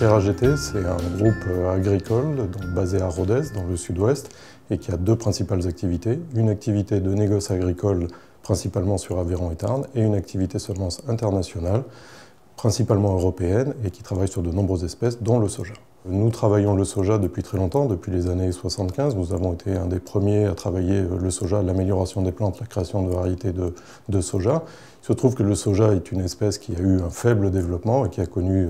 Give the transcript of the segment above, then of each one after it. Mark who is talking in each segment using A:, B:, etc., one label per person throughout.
A: RAGT, c'est un groupe agricole basé à Rodez, dans le sud-ouest, et qui a deux principales activités. Une activité de négoce agricole, principalement sur Aveyron et Tarn, et une activité semence internationale, principalement européenne, et qui travaille sur de nombreuses espèces, dont le soja. Nous travaillons le soja depuis très longtemps, depuis les années 75. Nous avons été un des premiers à travailler le soja, l'amélioration des plantes, la création de variétés de soja. Il se trouve que le soja est une espèce qui a eu un faible développement et qui a connu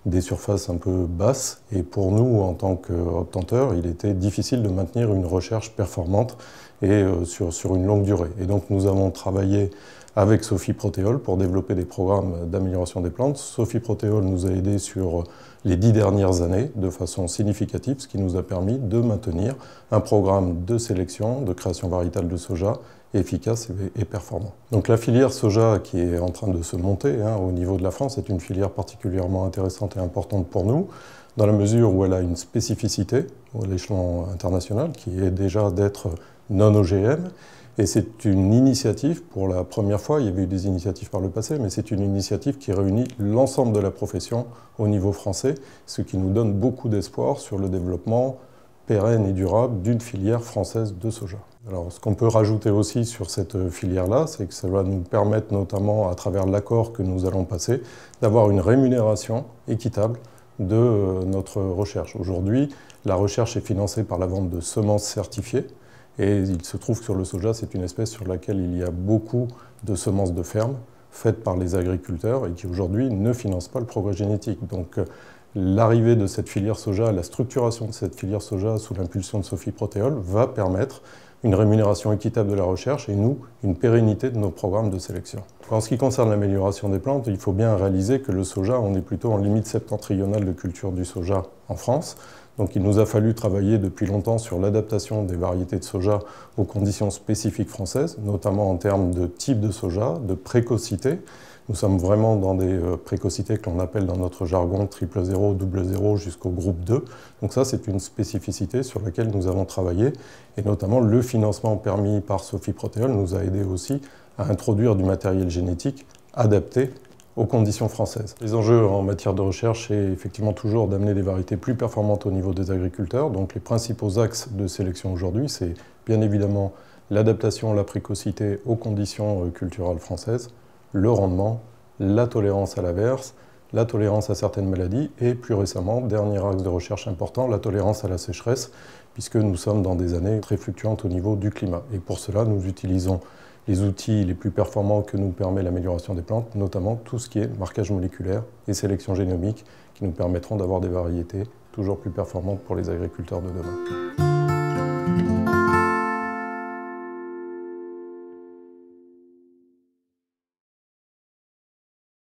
A: des surfaces un peu basses. Et pour nous, en tant qu'obtenteurs, il était difficile de maintenir une recherche performante et sur une longue durée. Et donc nous avons travaillé avec Sophie Protéol pour développer des programmes d'amélioration des plantes. Sophie Protéol nous a aidés sur les 10 dernières années de façon significative, ce qui nous a permis de maintenir un programme de sélection, de création variétale de soja efficace et performant. Donc la filière soja qui est en train de se monter au niveau de la France est une filière particulièrement intéressante et importante pour nous, dans la mesure où elle a une spécificité à l'échelon international qui est déjà d'être non OGM. Et c'est une initiative, pour la première fois, il y avait eu des initiatives par le passé, mais c'est une initiative qui réunit l'ensemble de la profession au niveau français, ce qui nous donne beaucoup d'espoir sur le développement pérenne et durable d'une filière française de soja. Alors, ce qu'on peut rajouter aussi sur cette filière-là, c'est que ça va nous permettre, notamment à travers l'accord que nous allons passer, d'avoir une rémunération équitable de notre recherche. Aujourd'hui, la recherche est financée par la vente de semences certifiées. Et il se trouve que sur le soja, c'est une espèce sur laquelle il y a beaucoup de semences de ferme faites par les agriculteurs et qui aujourd'hui ne financent pas le progrès génétique. Donc l'arrivée de cette filière soja, la structuration de cette filière soja sous l'impulsion de Sophie Protéol va permettre une rémunération équitable de la recherche et nous, une pérennité de nos programmes de sélection. En ce qui concerne l'amélioration des plantes, il faut bien réaliser que le soja, on est plutôt en limite septentrionale de culture du soja en France. Donc il nous a fallu travailler depuis longtemps sur l'adaptation des variétés de soja aux conditions spécifiques françaises, notamment en termes de type de soja, de précocité. Nous sommes vraiment dans des précocités que l'on appelle dans notre jargon triple 0, double 0 jusqu'au groupe 2. Donc ça, c'est une spécificité sur laquelle nous avons travaillé. Et notamment, le financement permis par Sophie Protéol nous a aidé aussi à introduire du matériel génétique adapté aux conditions françaises. Les enjeux en matière de recherche, c'est effectivement toujours d'amener des variétés plus performantes au niveau des agriculteurs. Donc les principaux axes de sélection aujourd'hui, c'est bien évidemment l'adaptation, la précocité aux conditions culturelles françaises, le rendement, la tolérance à l'averse, la tolérance à certaines maladies et plus récemment, dernier axe de recherche important, la tolérance à la sécheresse, puisque nous sommes dans des années très fluctuantes au niveau du climat. Et pour cela, nous utilisons les outils les plus performants que nous permet l'amélioration des plantes, notamment tout ce qui est marquage moléculaire et sélection génomique, qui nous permettront d'avoir des variétés toujours plus performantes pour les agriculteurs de demain.